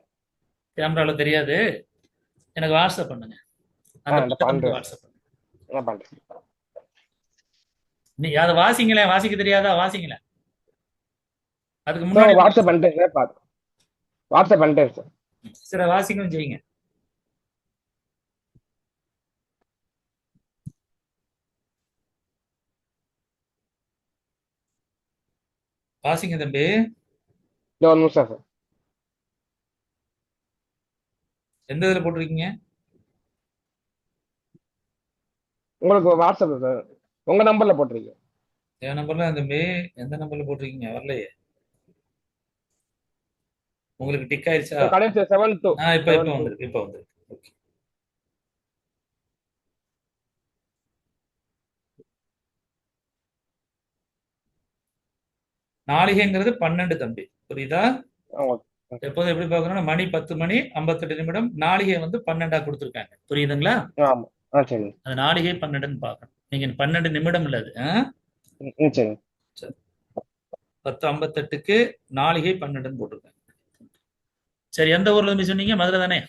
கேமரால தெரியாது, எனக்கு வாட்ஸ்அப் பண்ணுங்க. அந்த பக்கத்துக்கு வாட்ஸ்அப் பண்ணுங்க. நீ அதை வாசிங்களேன், வாசிக்க தெரியாதா? வாசிங்களேன். அதுக்கு முன்னாடி வாட்ஸ்அப் பண்ணிட்டேன் சார். பாத்து வாட்ஸ்அப் பண்ணிட்டேன் சார். சரி, வாசிக்கவும் செய்யுங்க. வாசிங்க தம்பி. ஒரு நிமிஷம் சார். எந்த இதுல போட்டிருக்கீங்க? உங்களுக்கு வாட்ஸ்அப் சார், உங்க நம்பர்ல போட்டிருக்கீங்க. என் நம்பர்ல தம்பி எந்த நம்பர்ல போட்டிருக்கீங்க? வரலையே. உங்களுக்கு டிக் ஆயிடுச்சா? கடைசி 72. இப்ப வந்திருக்கு, இப்ப வந்திருக்கு. ஓகே. நாளிகைங்கிறது 12 தம்பி, புரியுதா? எப்போதும் எப்படி பார்க்கணும்னா மணி 10 மணி 58 நிமிடம், நாளிகை வந்து 12ஆ கொடுத்துருக்காங்க. புரியுதுங்களா? சரி. அது நாளிகை 12ன்னு பார்க்கணும். நீங்க 12 நிமிடம் இல்ல அது. சரி. 10:58க்கு நாளிகை 12ன்னு போட்டிருக்காங்க. சரி, எந்த ஊர்ல இருந்து சொன்னீங்க? மதுரை தானே?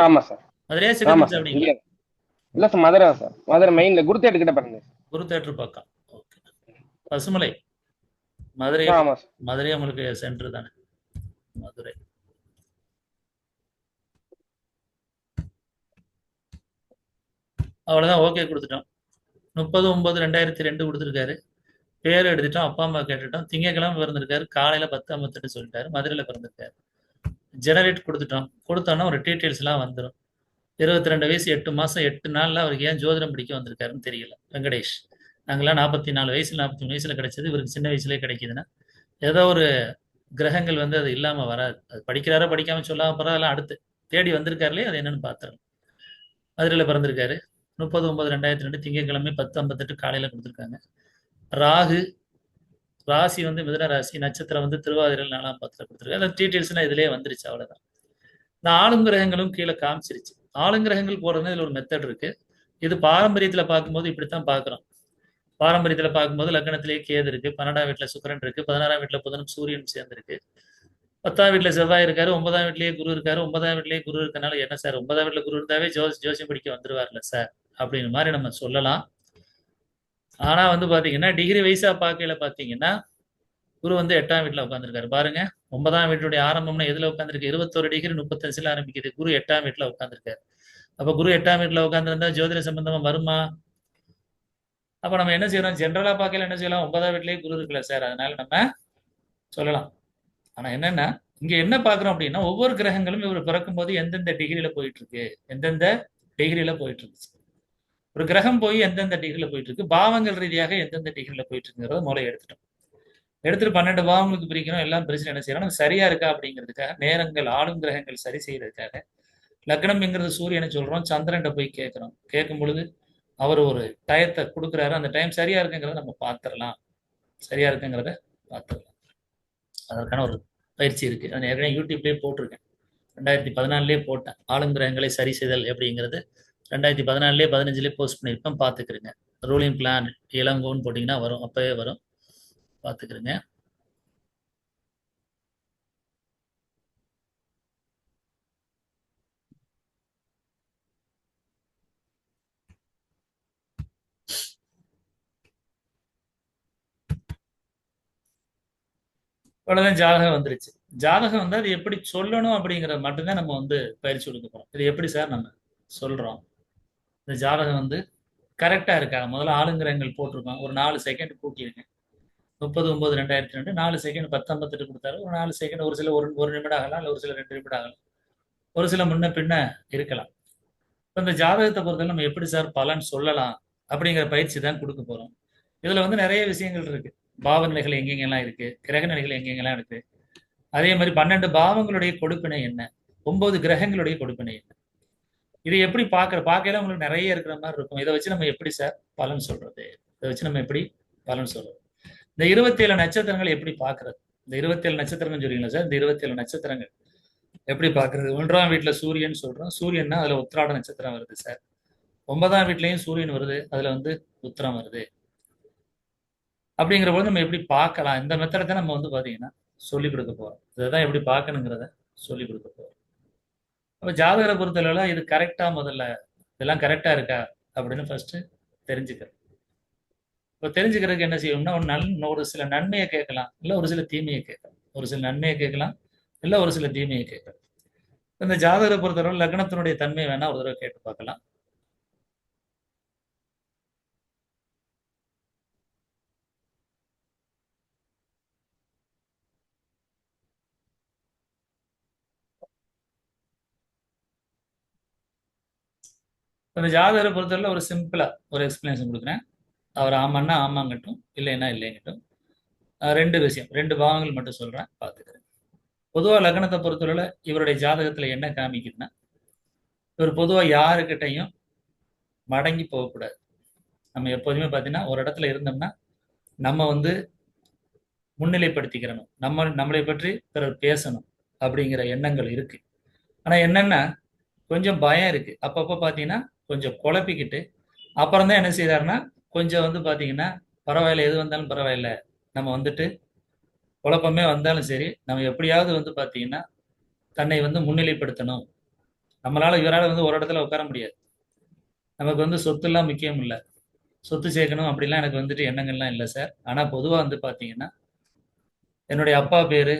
ஆமா சார். மதுரையா சிக்கன் சாப்பிடுங்க? இல்ல சார், மதுரை சார். மதுரை மெயின்ல குரு தேட்டர் கிட்ட பாருங்க. குரு தேட்டர் பக்கம். ஓகே. பசுமலை மதுரை. மதுரை உங்களுக்கு சென்டர் தானே மதுரை. அவ்வளவுதான். ஓகே கொடுத்துட்டோம். 30/9/2002 கொடுத்துருக்காரு. பேர் எடுத்துட்டோம், அப்பா அம்மா கேட்டுட்டோம். திங்கக்கிழமை பிறந்திருக்காரு, காலையில 10:58 சொல்லிட்டாரு, மதுரையில பிறந்திருக்காரு. ஜெனரேட் கொடுத்தோன்னா ஒரு டீட்டெயில்ஸ்லாம் வந்துடும். 22 வயசு 8 மாசம் 8 நாள்ல அவருக்கு ஏன் ஜோதிடம் படிக்க வந்திருக்காருன்னு தெரியல. வெங்கடேஷ், நாங்கெல்லாம் 44 வயசுல 43 வயசுல கிடைச்சது, இவருக்கு சின்ன வயசுலயே கிடைக்குதுன்னா ஏதோ ஒரு கிரகங்கள் வந்து அது இல்லாம வராது. அது படிக்கிறாரோ படிக்காம சொல்லாம பரவாயில்ல, அடுத்து தேடி வந்திருக்காருலே அது என்னன்னு பாத்துறோம். மதுரையில பிறந்திருக்காரு. 30/9/2002 திங்கட்கிழமை 10:58 காலையில கொடுத்துருக்காங்க. ராகு ராசி வந்து மிதுன ராசி, நட்சத்திரம் வந்து திருவாதிரை 4ஆம் பாதத்துல கொடுத்துருக்காரு. அந்த டீட்டெயில்ஸ்லாம் இதுலயே வந்துருச்சு, அவ்வளவுதான். இந்த ஆளும் கிரகங்களும் கீழே காமிச்சிருச்சு. ஆளுங்கிரகங்கள் போடுறது இதுல ஒரு மெத்தட் இருக்கு. இது பாரம்பரியத்துல பார்க்கும்போது இப்படித்தான் பார்க்கிறோம். பாரம்பரியத்துல பார்க்கும்போது லக்னத்திலேயே கேது இருக்கு, 12ஆம் வீட்டுல சுக்கிரன் இருக்கு, 16ஆம் வீட்டுல புதனும் சூரியன் சேர்ந்திருக்கு, 10ஆம் வீட்டுல செவ்வாய் இருக்காரு, 9ஆம் வீட்லயே குரு இருக்காரு. 9ஆம் வீட்லயே குரு இருக்கனால என்ன சார் 9ஆம் வீட்டுல குரு இருந்தாவே ஜோசியம் படிக்க வந்துருவார்ல சார் அப்படின்னு மாதிரி நம்ம சொல்லலாம். ஆனா வந்து பாத்தீங்கன்னா டிகிரி வைஸா பார்க்கையில பாத்தீங்கன்னா குரு வந்து 8ஆம் வீட்டுல உட்காந்துருக்காரு பாருங்க. 9ஆம் வீட்டுடைய ஆரம்பம்னா எதுல உட்காந்துருக்கு? 21 டிகிரி 35 ஆரம்பிக்குது. குரு 8ஆம் வீட்டுல உட்காந்துருக்காரு. அப்ப குரு 8ஆம் வீட்டுல உட்காந்துருந்தா ஜோதிட சம்பந்தமா வருமா? அப்ப நம்ம என்ன செய்யறோம்? ஜென்ரலா பார்க்கல என்ன செய்யலாம்? 9ஆம் வீட்லயே குரு இருக்குல்ல சார், அதனால நம்ம சொல்லலாம். ஆனா என்னன்னா இங்க என்ன பாக்குறோம் அப்படின்னா ஒவ்வொரு கிரகங்களும் இவர் பிறக்கும் போது எந்தெந்த டிகிரியில போயிட்டு இருக்கு, எந்தெந்த டிகிரியில போயிட்டு இருக்கு. ஒரு கிரகம் போய் எந்தெந்த டிகிரியில போயிட்டு இருக்கு, பாவங்கள் ரீதியாக எந்தெந்த டிகிரியில போயிட்டு இருக்குங்கிறத முதல்ல எடுத்துட்டோம். எடுத்துட்டு 12 பாவங்களுக்கு பிரிக்கிறோம். எல்லாம் பிரிச்சு என்ன செய்யறோம்? நம்ம சரியா இருக்கா அப்படிங்கிறதுக்காக நேரங்கள் ஆளும் கிரகங்கள் சரி செய்யறதுக்காக லக்னம்ங்கிறது சூரியனை சொல்றோம், சந்திரன்ட்ட போய் கேட்கிறோம். கேட்கும் பொழுது அவர் ஒரு டயத்தை கொடுக்குறாரு. அந்த டைம் சரியா இருக்குங்கிறத நம்ம பார்த்துடலாம். சரியா இருக்குங்கிறத பார்த்துடலாம். அதற்கான ஒரு பயிற்சி இருக்கு. அதை ஏற்கனவே யூடியூப்லேயே போட்டிருக்கேன். 2014 போட்டேன். ஆளுங்கிரகங்களை சரி செய்தல் எப்படிங்கிறது 2014 15 போஸ்ட் பண்ணியிருப்பேன், பார்த்துக்கிறேங்க. ரூலிங் பிளான் இளங்கோன்னு போட்டிங்கன்னா வரும், அப்பவே வரும், பார்த்துக்கிறேங்க. இவ்வளவுதான். ஜாதகம் வந்துருச்சு. ஜாதகம் வந்து அது எப்படி சொல்லணும் அப்படிங்கிறத மட்டும்தான் நம்ம வந்து பயிற்சி கொடுக்க போறோம். இது எப்படி சார் நம்ம சொல்றோம்? இந்த ஜாதகம் வந்து கரெக்டா இருக்கா? முதல்ல ஆளுங்கிரகங்கள் போட்டிருக்கோம், ஒரு 4 செகண்ட் கூட்டியிருக்கேன். 30/9/2002 4 செகண்ட் 10:58 கொடுத்தாரு. ஒரு 4 செகண்ட், ஒரு சில ஒரு நிமிடம் ஆகலாம், இல்லை ஒரு சில 2 நிமிடம் ஆகலாம், ஒரு சில முன்ன பின்ன இருக்கலாம். இப்ப இந்த ஜாதகத்தை பொறுத்தவரை நம்ம எப்படி சார் பலன் சொல்லலாம் அப்படிங்கிற பயிற்சி தான் கொடுக்க போறோம். இதுல வந்து நிறைய விஷயங்கள் இருக்கு. பாவ நிலைகள் எங்கெங்கெல்லாம் இருக்கு, கிரக நிலைகள் எங்கெங்கெல்லாம் இருக்கு, அதே மாதிரி 12 பாவங்களுடைய கொடுப்பினை என்ன, 9 கிரகங்களுடைய கொடுப்பினை என்ன, இதை எப்படி பார்க்கையில உங்களுக்கு நிறைய இருக்கிற மாதிரி இருக்கும். இதை வச்சு நம்ம எப்படி சார் பலன் சொல்றது? இதை வச்சு நம்ம எப்படி பலன் சொல்றது? இந்த 27 நட்சத்திரங்கள் எப்படி பார்க்கறது? இந்த 27 நட்சத்திரங்கள் சொல்றீங்களா சார்? இந்த 27 நட்சத்திரங்கள் எப்படி பார்க்கறது? 1ஆம் வீட்டுல சூரியன் சொல்றோம். சூரியன்னா அதுல உத்திராட நட்சத்திரம் வருது சார். 9ஆம் வீட்லயும் சூரியன் வருது, அதுல வந்து உத்திரம் வருது. அப்படிங்கிற போது நம்ம எப்படி பார்க்கலாம்? இந்த மெத்தடை தான் நம்ம வந்து பாத்தீங்கன்னா சொல்லிக் கொடுக்க போறோம். இதைதான் எப்படி பார்க்கணுங்கிறத சொல்லிக் கொடுக்க போறோம். அப்ப ஜாதகரை பொறுத்தளவுல இது கரெக்டா, முதல்ல இதெல்லாம் கரெக்டா இருக்கா அப்படின்னு ஃபர்ஸ்ட் தெரிஞ்சுக்கிறோம். இப்போ தெரிஞ்சுக்கிறதுக்கு என்ன செய்யணும்னா ஒரு சில நன்மையை கேட்கலாம், இல்லை ஒரு சில தீமையை கேட்கலாம். ஒரு சில நன்மையை கேட்கலாம், இல்லை ஒரு சில தீமையை கேட்கலாம். இந்த ஜாதகரை பொறுத்தவரை லக்னத்தினுடைய தன்மை வேணா ஒரு தடவை கேட்டு பார்க்கலாம். இந்த ஜாதகரை பொறுத்தவரை ஒரு சிம்பிளா ஒரு எக்ஸ்பிளனேஷன் கொடுக்குறேன். அவர் ஆமான்னா ஆமாங்கட்டும், இல்லைன்னா இல்லைங்கட்டும். 2 விஷயம், 2 பாவங்கள் மட்டும் சொல்றேன், பார்த்துக்கிறேன். பொதுவாக லக்னத்தை பொறுத்தவரை இவருடைய ஜாதகத்துல என்ன காமிக்குதுன்னா, இவர் பொதுவாக யாருக்கிட்டையும் மடங்கி போகக்கூடாது. நம்ம எப்போதுமே பார்த்தீங்கன்னா ஒரு இடத்துல இருந்தோம்னா நம்ம வந்து முன்னிலைப்படுத்திக்கிறணும், நம்மளை பற்றி பிறர் பேசணும் அப்படிங்கிற எண்ணங்கள் இருக்கு. ஆனா என்னன்னா கொஞ்சம் பயம் இருக்கு. அப்பப்போ பார்த்தீங்கன்னா கொஞ்சம் குழப்பிக்கிட்டு அப்புறம் தான் என்ன செய்யறாருன்னா கொஞ்சம் வந்து பார்த்தீங்கன்னா பரவாயில்ல, எது வந்தாலும் பரவாயில்ல, நம்ம வந்துட்டு குழப்பமே வந்தாலும் சரி நம்ம எப்படியாவது வந்து பார்த்தீங்கன்னா தன்னை வந்து முன்னிலைப்படுத்தணும். இவரால் வந்து ஒரு இடத்துல உட்கார முடியாது. நமக்கு வந்து சொத்துலாம் முக்கியம் இல்லை, சொத்து சேர்க்கணும் அப்படிலாம் எனக்கு வந்துட்டு எண்ணங்கள்லாம் இல்லை சார். ஆனால் பொதுவாக வந்து பார்த்தீங்கன்னா என்னுடைய அப்பா பேரு,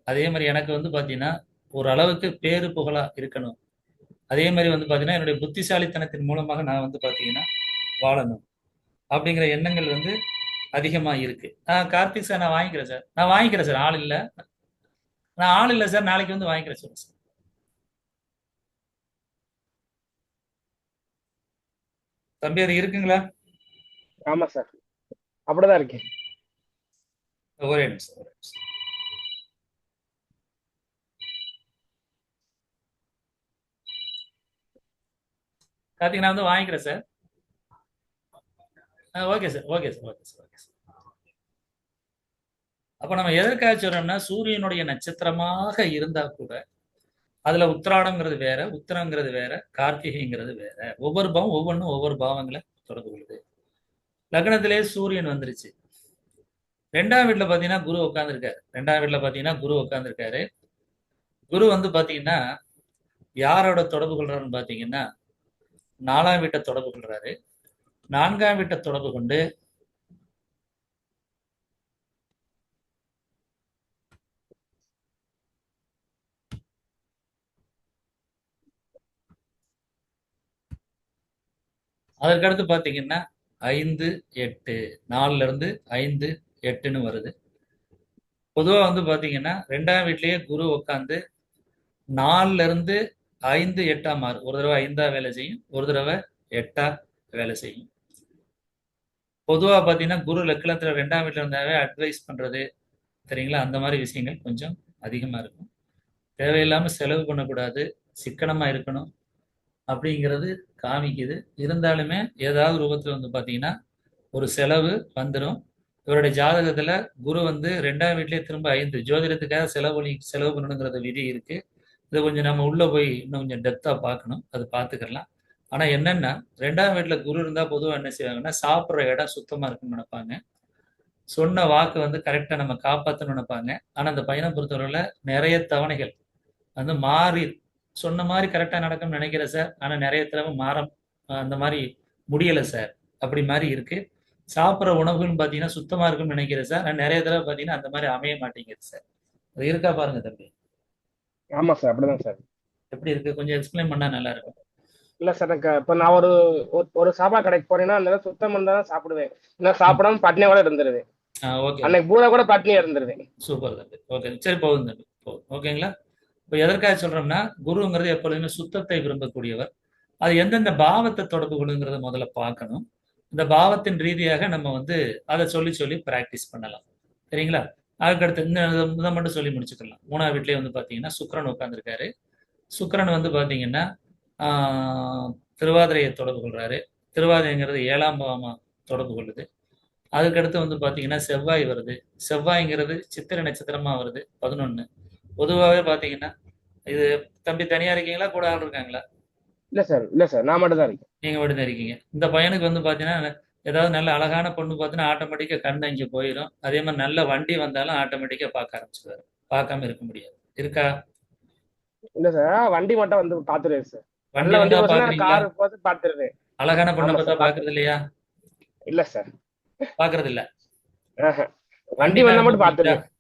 அதே மாதிரி எனக்கு வந்து பார்த்தீங்கன்னா ஒரு அளவுக்கு பேரு புகழா இருக்கணும். அதே மாதிரி வந்து பார்த்தீங்கன்னா என்னுடைய புத்திசாலித்தனத்தின் மூலமாக நான் வந்து பார்த்தீங்கன்னா வாழணும் அப்படிங்கிற எண்ணங்கள் வந்து அதிகமாக இருக்கு. கார்த்திக் சார் நான் வாங்கிக்கிறேன் சார், ஆள் இல்லை, நான் ஆள் இல்லை சார், நாளைக்கு வந்து வாங்கிக்கிறேன் சொல்லுங்க சார். தம்பி அது இருக்குங்களா? ஆமா சார், அப்படிதான் இருக்கேன். ஒரே நிமிஷம், ஒரே நிமிஷம். கார்த்திக் நான் வந்து வாங்கிக்கிறேன் sir. Okay sir, okay sir, okay sir, okay sir. அப்ப நம்ம எதற்காக சொல்றோம்னா, சூரியனுடைய நட்சத்திரமாக இருந்தா கூட அதுல உத்திராடம்ங்கிறது வேற, உத்திரங்கிறது வேற, கார்த்திகைங்கிறது வேற. ஒவ்வொரு பாவம் ஒவ்வொன்றும் ஒவ்வொரு பாவங்களை தொடர்பு கொள்ளுது. லக்னத்திலே சூரியன் வந்துருச்சு. 2ஆம் வீட்டுல பாத்தீங்கன்னா குரு உட்கார்ந்துருக்காரு. 2ஆம் வீட்டுல பாத்தீங்கன்னா குரு உட்கார்ந்துருக்காரு. குரு வந்து பாத்தீங்கன்னா யாரோட தொடர்பு கொள்றாருன்னு பாத்தீங்கன்னா 4ஆம் வீட்டை தொடர்பு கொள்றாரு. 4ஆம் வீட்டை தொடர்பு கொண்டு அதற்கடுத்து பாத்தீங்கன்னா 5 8 4ல இருந்து 5 8ன்னு வருது. பொதுவா வந்து பாத்தீங்கன்னா 2ஆம் வீட்லயே குரு உட்காந்து 4ல இருந்து 5 8ஆ மாறும். ஒரு தடவை 5ஆ வேலை செய்யும், ஒரு தடவை 8ஆ வேலை செய்யும். பொதுவா பாத்தீங்கன்னா குரு லக்னத்துல 2ஆம் வீட்டுல இருந்தாவே அட்வைஸ் பண்றது சரிங்களா, அந்த மாதிரி விஷயங்கள் கொஞ்சம் அதிகமா இருக்கும். தேவையில்லாம செலவு பண்ணக்கூடாது, சிக்கனமா இருக்கணும் அப்படிங்கிறது காமிக்குது. இருந்தாலுமே ஏதாவது ரூபத்துல வந்து பாத்தீங்கன்னா ஒரு செலவு வந்துடும். இவருடைய ஜாதகத்துல குரு வந்து 2ஆம் வீட்லயே திரும்ப 5 ஜோதிடத்துக்காக செலவு பண்ணணுங்கிறது விதி இருக்கு. இதை கொஞ்சம் நம்ம உள்ள போய் இன்னும் கொஞ்சம் டெப்தா பார்க்கணும், அது பார்த்துக்கலாம். ஆனா என்னன்னா 2ஆம் வீட்டுல குரு இருந்தா பொதுவா என்ன செய்வாங்கன்னா, சாப்பிட்ற இடம் சுத்தமா இருக்குன்னு நினைப்பாங்க, சொன்ன வாக்கு வந்து கரெக்டா நம்ம காப்பாற்றணும்னு நினைப்பாங்க. ஆனா அந்த பையனை பொறுத்தவரையில நிறைய தவணைகள் வந்து மாறி சொன்ன மாதிரி கரெக்டா நடக்கும்னு நினைக்கிறேன் சார். ஆனா நிறைய தடவை அந்த மாதிரி முடியல சார். அப்படி மாதிரி இருக்கு. சாப்பிட்ற உணவுன்னு பாத்தீங்கன்னா சுத்தமா இருக்கும்னு நினைக்கிறேன் சார். ஆனா நிறைய தடவை பாத்தீங்கன்னா அந்த மாதிரி அமைய மாட்டேங்குது சார். அது இருக்கா பாருங்க தம்பி. ஆமா சார், அப்படிதான் சார். எப்படி இருக்கு கொஞ்சம் எக்ஸ்பிளைன் பண்ணா நல்லா இருக்கும். இல்ல சார், எனக்கு இப்ப நான் ஒரு சாப்பாடு கடைக்கு போறேன்னா அந்த இடம் சுத்தம் பண்ணா தான் சாப்பிடுவேன். இல்லை சாப்பிடாம பட்னியோட இருந்துருவேன். ஓகே, அன்னைக்கு பூரா கூட பட்னியா இருந்துருவேன். சூப்பர் தம்பி. ஓகே சரி, போதும் தம்பி, போதும். ஓகேங்களா? இப்போ எதற்காக சொல்றோம்னா, குருங்கிறது எப்பொழுதுமே சுத்தத்தை விரும்பக்கூடியவர். அது எந்தெந்த பாவத்தை தொடர்பு கொள்ளுங்கிறத முதல்ல பார்க்கணும். இந்த பாவத்தின் ரீதியாக நம்ம வந்து அதை சொல்லி சொல்லி பிராக்டிஸ் பண்ணலாம். சரிங்களா? அதுக்கடுத்து இந்த இதை மட்டும் சொல்லி முடிச்சுக்கலாம். 3ஆம் வீட்லயே வந்து பாத்தீங்கன்னா சுக்கிரன் உட்கார்ந்துருக்காரு. சுக்கிரன் வந்து பாத்தீங்கன்னா திருவாதிரையை தொடர்பு கொள்றாரு. திருவாதிரைங்கிறது 7ஆம் பாவமா தொடர்பு கொள்ளுது. அதுக்கடுத்து வந்து பாத்தீங்கன்னா செவ்வாய் வருது. செவ்வாய்ங்கிறது சித்திரை நட்சத்திரமா வருது 11. பொதுவாகவே பாத்தீங்கன்னா இது தம்பி தனியா இருக்கீங்களா, கூட ஆள் இருக்காங்களா? இல்ல சார், இல்ல சார், நான் மட்டும் தான் இருக்கேன். நீங்க மட்டும் தான் இருக்கீங்க. இந்த பையனுக்கு வந்து பாத்தீங்கன்னா ஏதாவது நல்ல அழகான பொண்ணு பார்த்தீங்கன்னா ஆட்டோமேட்டிக்கா கண் அங்கே போயிடும். அதே மாதிரி நல்ல வண்டி வந்தாலும் ஆட்டோமேட்டிக்கா பார்க்க ஆரம்பிச்சுவாரு. பார்க்காம இருக்க முடியாது. இருக்கா? இல்ல சார், வண்டி மட்டும் வந்து பாத்துருவேன் சார். வண்டி நல்ல வண்டி வந்தா போச்சுன்னா பாக்குறீங்களா? கார் பார்த்து பாத்துருவேன். அழகான பொண்ணை ஆமா பார்த்தா சார், பாக்குறது இல்லையா? இல்ல சார். பாக்குறது இல்ல. ஆஹா. வண்டி வண்டினா வந்தா ரொம்ப மட்டும் பிடிக்குதா? பாத்துருவேன்.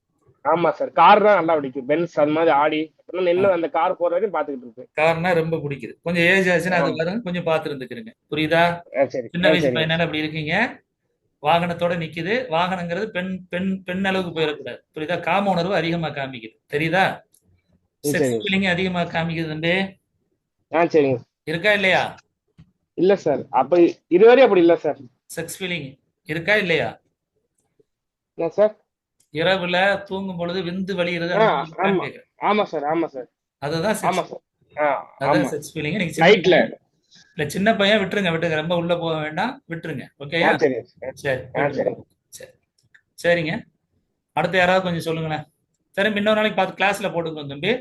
ஆமா சார், கார் தான் நல்லா பிடிக்கும். பென்ஸ் அது மாதிரி ஆடி நின்று அந்த கார் போற வரைக்கும் பாத்துக்கிட்டு இருப்பேன். கார்னா ரொம்ப பிடிக்குது. கொஞ்சம் ஏஜ் ஆச்சுன்னா அது ஆமா. வரும், கொஞ்சம் பார்த்து இருந்துக்கிறீங்க. புரியுதா? சரி, சின்ன வயசு சரிங்க. பையனால அப்படி இருக்கீங்க. வாகனத்தோட நிக்குது. வாகனங்கிறது பெண் பெண் பெண் அளவுக்கு போயிடக்கூடாது. புரியுதா? காம உணர்வு அதிகமா காமிக்குது. தெரியுதா? செக்ஸ் சரிங்க. ஃபீலிங் அதிகமா காமிக்குது தம்பி. சரிங்க. இருக்கா இல்லையா? இல்ல சார், அப்ப இதுவரை அப்படி இல்ல சார். செக்ஸ் ஃபீலிங் இருக்கா இல்லையா? என்ன சார்? இரவுல தூங்கும் பொழுது விந்து வலிகிறது ஆ, அந்த மாதிரி இருக்கான்னு ஆமா. கேக்குறேன். ஆமா சார், ஆமா சார். அதுதான் ஆமா செக்ஸ். சார். ஆ, அதுதான் ஆமா. Sex feeling. நீங்க சின்ன நைட்ல. பையன் இல்ல, சின்ன பையன் விட்டுருங்க, விட்டுருங்க. ரொம்ப உள்ள போக வேண்டாம், விட்டுருங்க. ஓகேயா? சரிங்க. சரி, சரிங்க. விட்டுருங்க. சரி, சரிங்க. அடுத்து யாராவது கொஞ்சம் சொல்லுங்களேன். திரும்ப இன்னொரு நாளைக்கு பார்த்து கிளாஸ்ல போட்டுக்கோங்க தம்பி.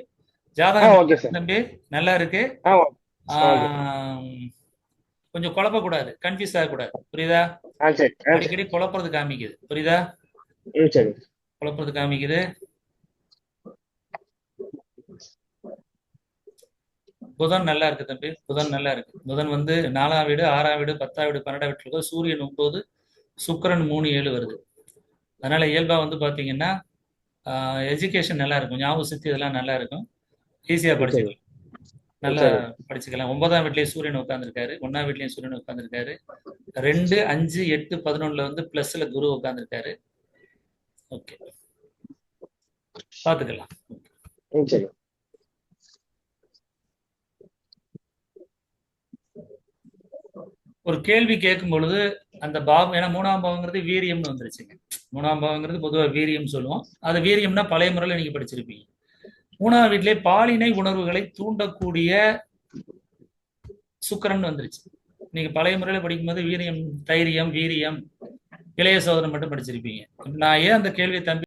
ஜாதகம் ஓகே சார். தம்பி நல்லா இருக்கு. ஆ, ஓகே. ஆம், கொஞ்சம் குழப்பக்கூடாது, கன்ஃபியூஸ் ஆகக்கூடாது. புரியுதா? சரி. அடிக்கடி குழப்பறது காமிக்குது. புரியுதா? சரி. குழப்பறது காமிக்குது. புதன் நல்லா இருக்கு தம்பி. புதன் நல்லா இருக்கு. புதன் வந்து 4ஆம் வீடு, 6ஆம் வீடு, 10ஆம் வீடு, 12ஆம் வீட்டுல இருக்கும். சூரியன் 9, சுக்கிரன் 3 7 வருது. அதனால இயல்பா வந்து பாத்தீங்கன்னா எஜுகேஷன் நல்லா இருக்கும், ஞாபக சக்தி இதெல்லாம் நல்லா இருக்கும். ஈஸியா சரி. படிச்சுக்கலாம், நல்லா சரி. படிச்சுக்கலாம். 9ஆம் வீட்லயே சூரியன் உட்கார்ந்துருக்காரு. 1ஆம் வீட்லயும் சூரியன் உட்கார்ந்துருக்காரு. 2 5 8 11ல வந்து பிளஸ்ல குரு உட்கார்ந்துருக்காரு. ஓகே, பாத்துக்கலாம். சரி. ஒரு கேள்வி கேட்கும் பொழுது அந்த பாவம், ஏன்னா மூணாம் பாவங்கிறது வீரியம்னு வந்துருச்சுங்க. மூணாம் பாவங்கிறது பொதுவாக வீரியம் சொல்லுவோம். அது வீரியம்னா பழைய முறையில் நீங்க படிச்சிருப்பீங்க. மூணாவது வீட்டிலே பாலினை உணர்வுகளை தூண்டக்கூடிய சுக்கிரன் வந்துருச்சு. நீங்க பழைய முறையில் படிக்கும்போது வீரியம், தைரியம், வீரியம், இளைய சோதனை மட்டும் படிச்சிருப்பீங்க. நான் ஏன் அந்த கேள்வியை தம்பி